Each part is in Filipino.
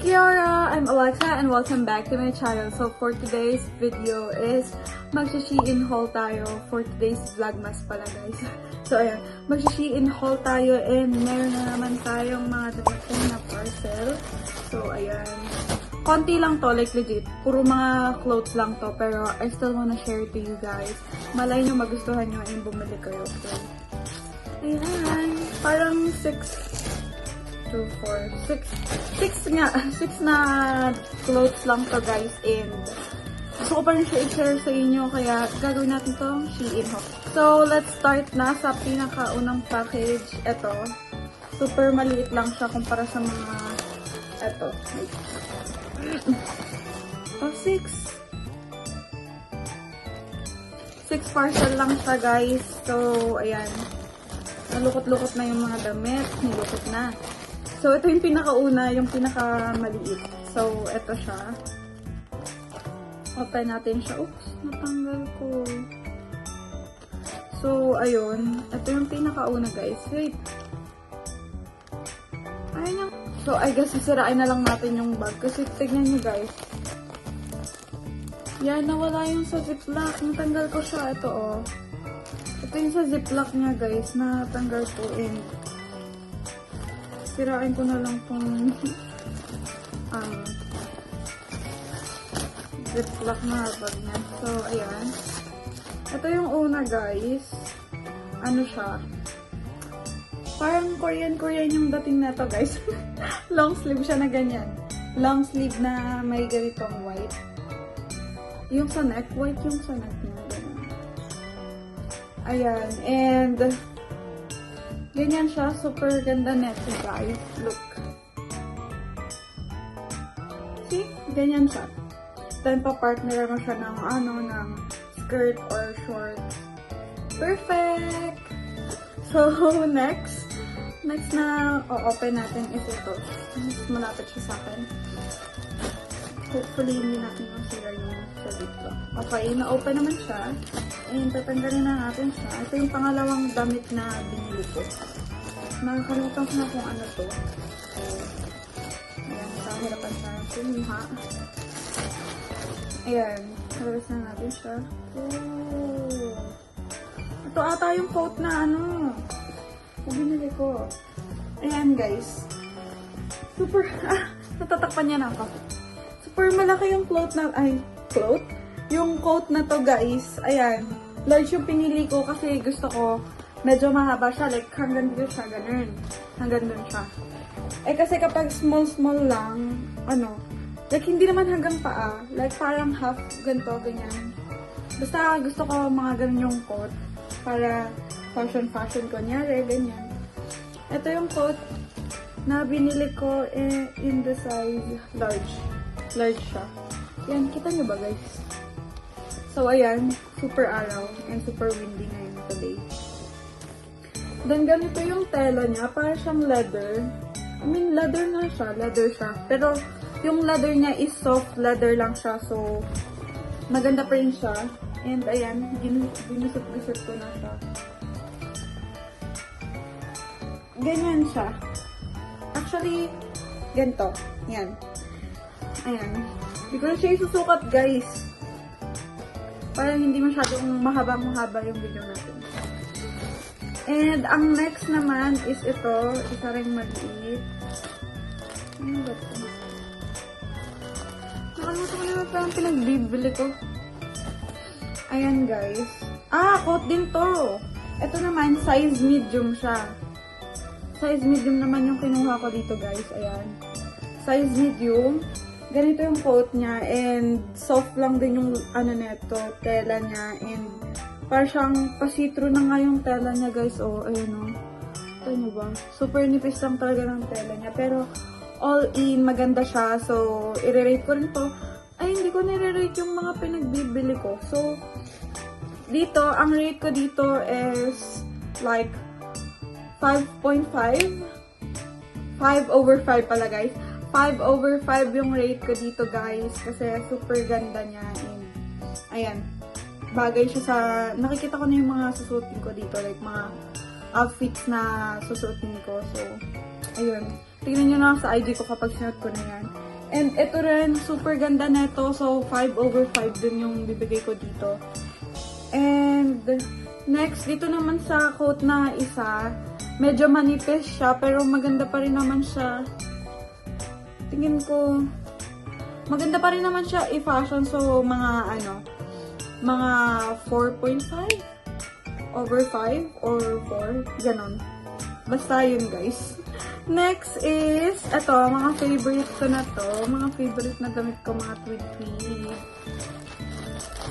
Kiara, I'm Alexa and welcome back to my channel. So for today's video is mag-Shein haul tayo for today's vlogmas pala guys. So ayan, mag-Shein haul tayo and meron na naman tayong mga dadating na parcel. So ayan, konti lang to, like legit, puro mga clothes lang to, pero I still wanna share it to you guys. Malay nyo magustuhan nyo and bumili kayo. So ayan, parang 6 na clothes lang to guys, and gusto ko pa rin siya i-share sa inyo, kaya gagawin natin tong Shein haul. So let's start na sa pinakaunang package. Ito, super maliit lang siya kumpara sa mga ito. Oh, 6 parcel lang siya guys. So ayan, nalukot-lukot na yung mga damit, nilukot na. So, ito yung pinakauna, yung pinakamaliit. So, ito siya. Open natin siya. Oops, natanggal ko. So, ayun. Ito yung pinakauna, guys. Wait. Ayun yung... So, I guess, sisirain na lang natin yung bag. Kasi, tignan nyo, guys. Yan, nawala yung sa ziplock. Natanggal ko siya. Ito, oh. Ito yung sa ziplock niya, guys. Natanggal ko. And, sirain ko na lang tong ziplock na bag niya. So, ayan. Ito yung una, guys. Ano siya? Parang Korean yung dating na to, guys. Long sleeve siya na ganyan. Long sleeve na may ganitong white. Yung sa neck, white yung sa neck niya. Ganyan. Ayan. And, ganyan siya. Super ganda neto, guys. Look. See? Ganyan siya. Then, pa-partner mo siya ng, ng skirt or shorts. Perfect! So, next na o-open natin is ito. Malapit siya sa akin. Hopefully, hindi natin masira yung sa dito. Okay, na-open naman siya. And tatanggalin na natin siya. Ito yung pangalawang damit na binili ko. Nakakalimutan ko na kung ano to. So, ayan, nakahirapan siya kumuha. Ayan, nalabas na natin siya. Oh. Ito ata yung coat na binili ko. Ayan guys. Super, natatakpan niya na ako. Super malaki yung coat? Yung coat na to guys. Ayan, large yung pinili ko kasi gusto ko medyo mahaba siya, like hanggang dito siya, ganun. Hanggang dun siya. Eh kasi kapag small lang, like hindi naman hanggang paa, like parang half, ganito, ganyan. Basta gusto ko mga ganun yung coat, para fashion, kunyari, ganyan. Ito yung coat na binili ko in the size large. Large siya. Yan, kita nyo ba guys? So ayan, super araw and super windy ngayon today. Then, ganito yung tela niya. Para siyang leather. I mean, leather siya. Pero, yung leather niya is soft leather lang siya. So, maganda pa rin siya. And, ayan, ginusot-gusot ko na siya. Ganyan siya. Actually, ganito. Yan. Ayan. Hindi ko na siya isusukat, guys. Parang hindi masyadong mahaba yung video natin. And, ang next naman is ito. Isa rin maliit. Ano ba ito? Nakalimutan ko naman parang pinagbibili ko. Ayan, guys. Coat din to. Ito naman, size medium siya. Size medium naman yung kinuha ko dito, guys. Ayan. Size medium. Ganito yung coat niya. And, soft lang din yung, neto, tela niya. And, parang siyang pasitro na nga yung tela niya, guys. Oh, ayun o. Ito nyo ba? Super nipis lang talaga ng tela niya. Pero, all in, maganda siya. So, i-rate ko rin to. Ay, hindi ko nire-rate yung mga pinagbibili ko. So, dito, ang rate ko dito is like 5.5. 5/5 pala, guys. 5/5 yung rate ko dito, guys. Kasi super ganda niya. And, ayan. Bagay siya sa, nakikita ko na yung mga susuotin ko dito, like mga outfits na susuotin ko. So, ayun. Tingnan nyo na sa IG ko kapag sinuot ko na yan. And ito rin, super ganda neto. So, 5/5 din yung bibigay ko dito. And next, dito naman sa coat na isa, medyo manipis siya, pero maganda pa rin naman siya. Tingin ko, maganda pa rin naman siya i-fashion. So, mga 4.5/5 or 4, ganon. Basta yun, guys. Next is, ito, mga favorite ko na to. Mga favorite na gamit ko, mga tweed.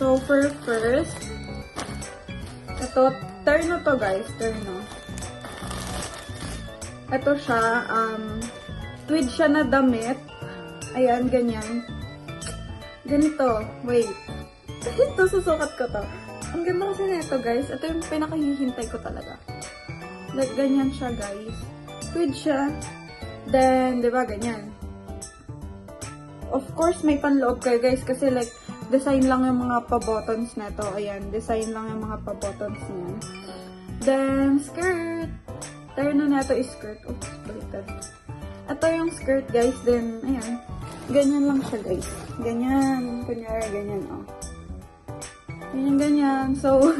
So, first, ito, terno to, guys. Terno. Ito siya, tweed siya na damit. Ayan, ganyan. Ganito. Wait. Ito, susukat ko to. Ang ganda kasi nito, guys. Ito yung pinakahihintay ko talaga. Like, ganyan siya, guys. Tweed siya. Then, di ba, ganyan. Of course, may panloob kayo, guys. Kasi, like, design lang yung mga pa-buttons na to. Ayan, design lang yung mga pa-buttons niya. Then, skirt. Terno na ito is skirt. Oops, baliktad. Ito yung skirt, guys. Then, ayan. Ganyan lang siya, guys. Ganyan. Kunyari, ganyan, oh. Ganyan. So,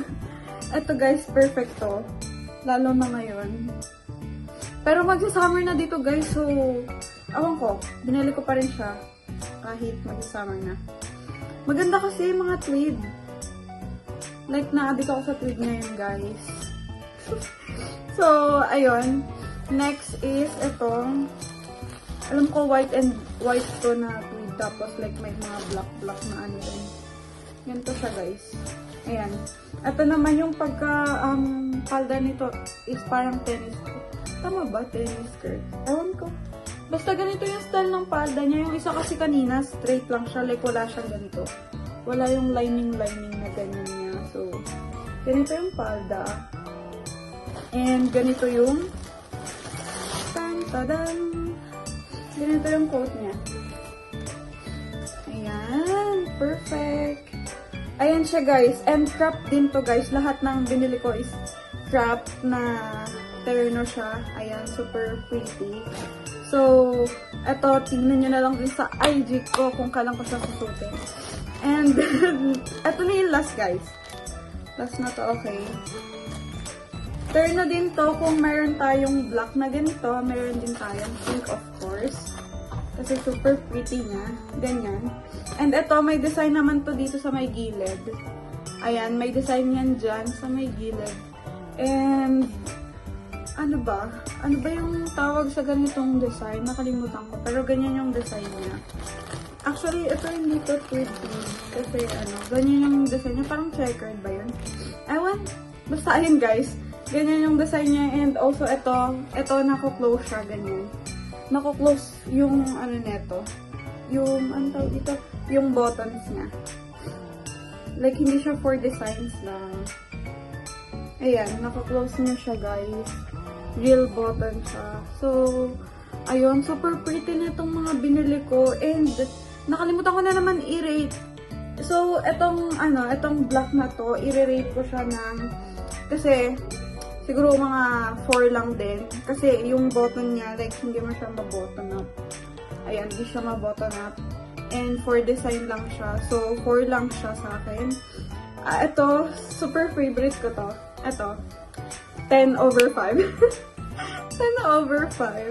ito, guys, perfect to. Lalo na ngayon. Pero magsa-summer na dito, guys. So, awan ko. Binili ko pa rin siya. Kahit magsa-summer na. Maganda kasi yung mga tweed. Like, na-addict ako sa tweed ngayon, guys. So, ayun. Next is ito. Alam ko, white to na tweed. Tapos, like, may mga black na ano rin. Ganito siya, guys. Ayan. Ito naman yung palda nito is parang tennis skirt. Tama ba? Tennis skirt? Ewan ko. Basta ganito yung style ng palda niya. Yung isa kasi kanina, straight lang siya. Like, wala siyang ganito. Wala yung lining na ganyan niya. So, ganito yung palda. And ganito yung tan-tadan. Ganito yung coat niya. Ayan. Perfect. Ayan siya, guys. And crop din to, guys. Lahat ng binili ko is crop na terno siya. Ayan. Super pretty. So, eto, tingnan nyo na lang din sa IG ko kung kailan ko siya susutin. And, eto na yung last, guys. Last na to, okay. Terno din to kung meron tayong black na ganito. Meron din tayong pink, of course. Kasi super pretty niya. Ganyan. And ito, may design naman to dito sa may gilid. Ayan, may design yan dyan sa may gilid. And, ano ba? Ano ba yung tawag sa ganitong design? Nakalimutan ko. Pero ganyan yung design niya. Actually, ito hindi to tweed. Kasi ganyan yung design niya. Parang checkered ba yun? Ewan. Basta ayun, guys. Ganyan yung design niya. And also, ito nako-close siya. Ganyan. Nako-close yung neto. Yung, tawag dito? Yung buttons niya. Like, hindi siya for designs lang. Ayan, naka-close niya siya, guys. Real button siya. So, ayun, super pretty na itong mga binili ko. And, nakalimutan ko na naman i-rate. So, itong black na to, i-rate ko siya ng, kasi, siguro mga 4 lang din. Kasi, yung button niya, like, hindi mo siya ma-button up. Ayan, hindi siya ma-button up. And, for design lang siya. So, 4 lang siya sa akin. Ito, super favorite ko to. Ito, 10/5. 10/5.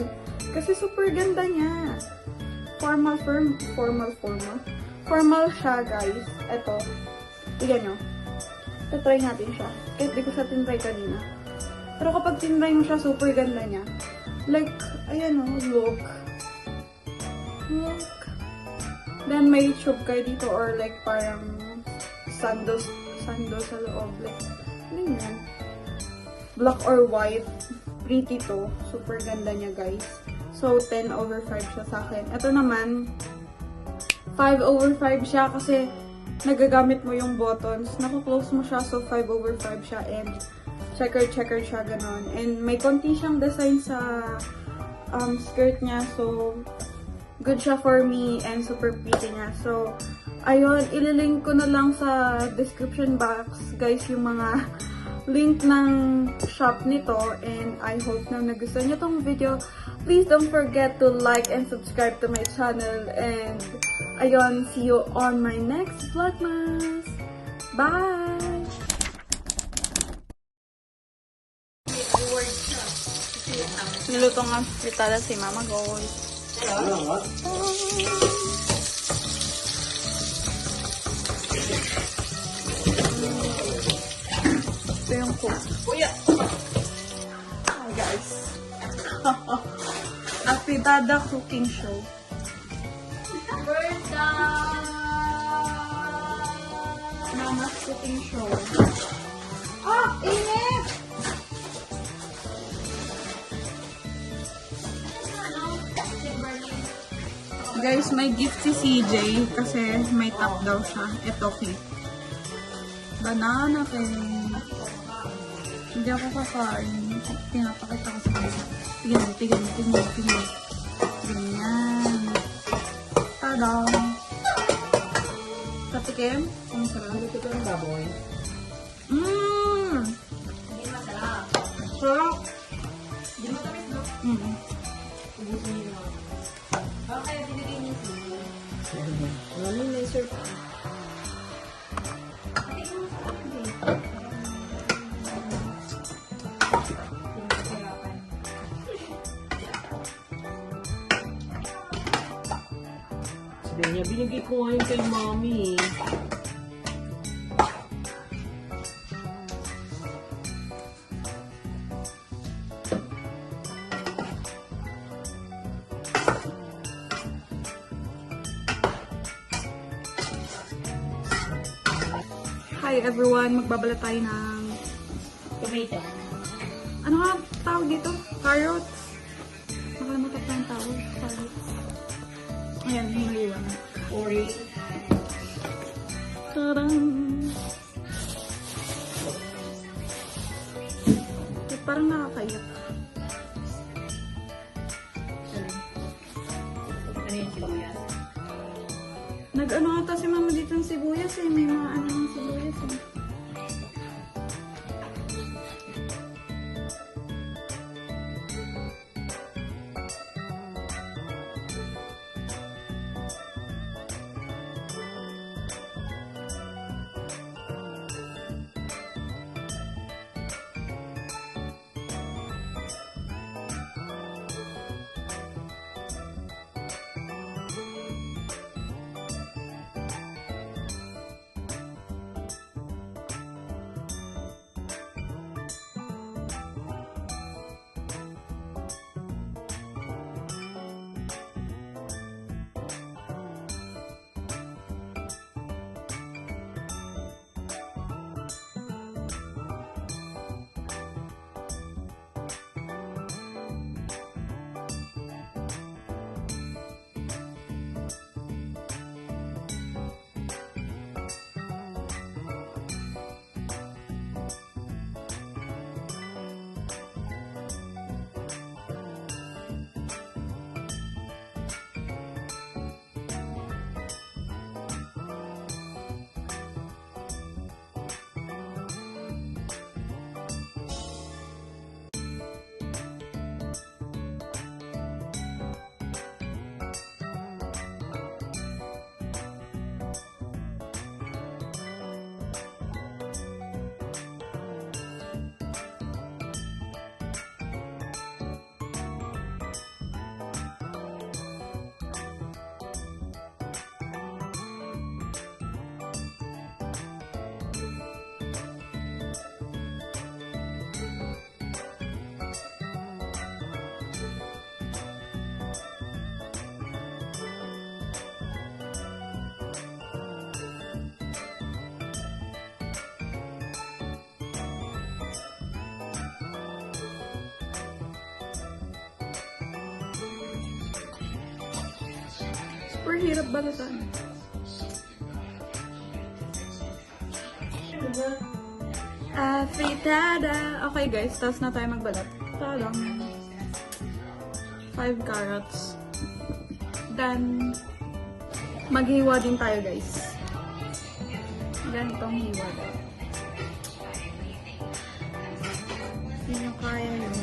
Kasi super ganda niya. Formal siya, guys. Ito. Tignan nyo. Try natin siya. Kahit di ko siya tinry kanina. Pero kapag tinry mo siya, super ganda niya. Like, ayan o, look. Look. Then, may tube kayo dito or like parang sando sa loob. Like, ano yan? Black or white. Pretty to. Super ganda niya, guys. So, 10/5 siya sa akin. Ito naman, 5/5 siya kasi nagagamit mo yung buttons. Naka-close mo siya, so 5/5 siya. And checker siya, ganon. And may konti siyang design sa skirt niya. So, good siya for me and super pretty niya. So, ayun, ililink ko na lang sa description box, guys, yung mga link ng shop nito. And I hope na nagustuhan niyo tong video. Please don't forget to like and subscribe to my channel. And ayun, see you on my next vlogmas. Bye! Niluto nga fritada si Mama Goy. Ito yung cook. Hi guys. A fritada cooking show. Mama's cooking show. Ah! Init! Guys, may gift si CJ kasi may top daw siya. Ito, cake. Banana cake. Hindi ako kakain. Pinapakita ko sa kanya. Tignan. Ganyan. Tada! Katikim? Ang sarap. Ito yung baboy. Mmm! Hindi masarap. Sarap! Hindi mo tamis, no? Mm. Ubusin niyo naman. Bakit binigay niyo siya? Mami, may serve. Sabi niya, binigay ko ngayon kay Mami. Hi everyone! Magbabalat tayo ng... Tomato. Ano nga tawag dito? Carrots? Nakalimutan pa yung tawag. Carrots. Ayan, hiniwan. Ori. Tadang! Parang nakakaiyak. Ano yung sibuyas? Nag-ano ata si Mama dito ng sibuyas eh. May mga ano ng sibuyas eh. Super hirap balatan. Fritada. Okay guys, tapos na tayo magbalat. Ito lang. 5 carrots. Then, maghiwa din tayo guys. Ganitong hiwa daw. Hindi nyo kaya yun.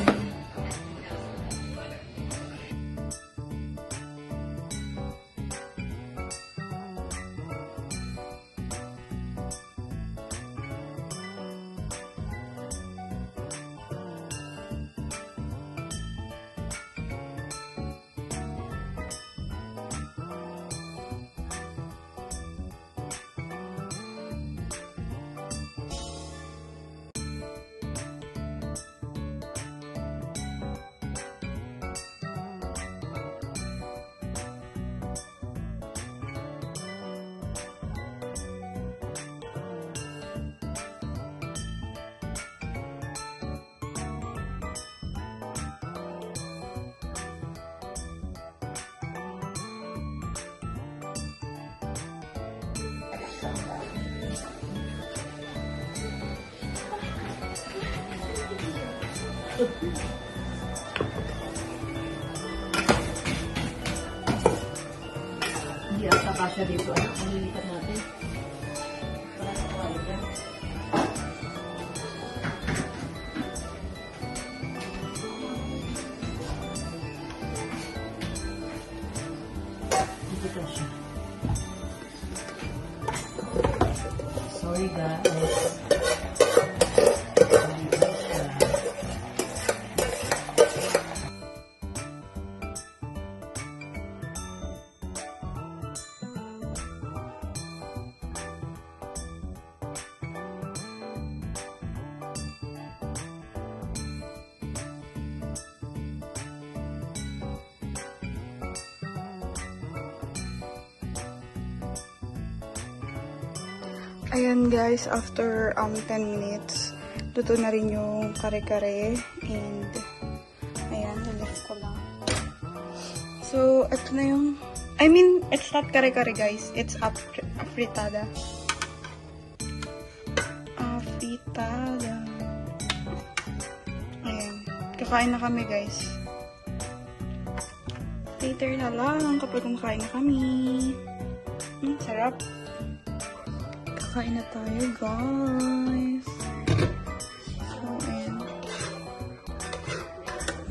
Hindi ata kasya dito. Ano? Malilipat natin. Para sa kawalit yan. Dito kasya. Sorry guys. Dito siya. Ayan guys, after 10 minutes, luto na rin yung kare-kare. And, ayan, nilift ko lang. So, ito na yung, I mean, it's not kare-kare guys. It's afritada. Afritada. Ayan. Kakain na kami guys. Later na lang kapag kumakain na kami. Sarap. Kakain na tayo, guys. So, ayan.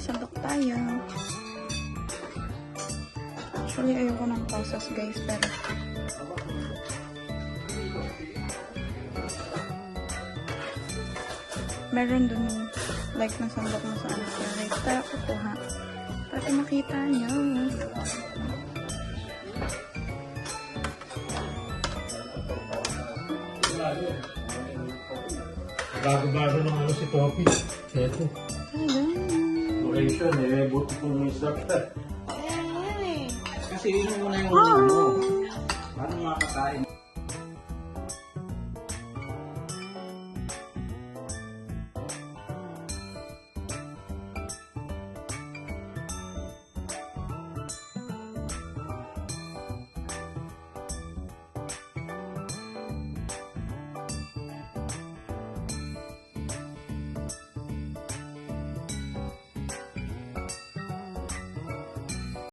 Sandok tayo. Actually, ayoko ng pasas, guys, pero meron dun, like, nasandok na sa ano. Like, tayo kukuha. Para makita niyo. Bago-bago ng ano si Topi. Eto. Location eh, buti kong instructor. Kasi yun muna yung ano. Paano makakain?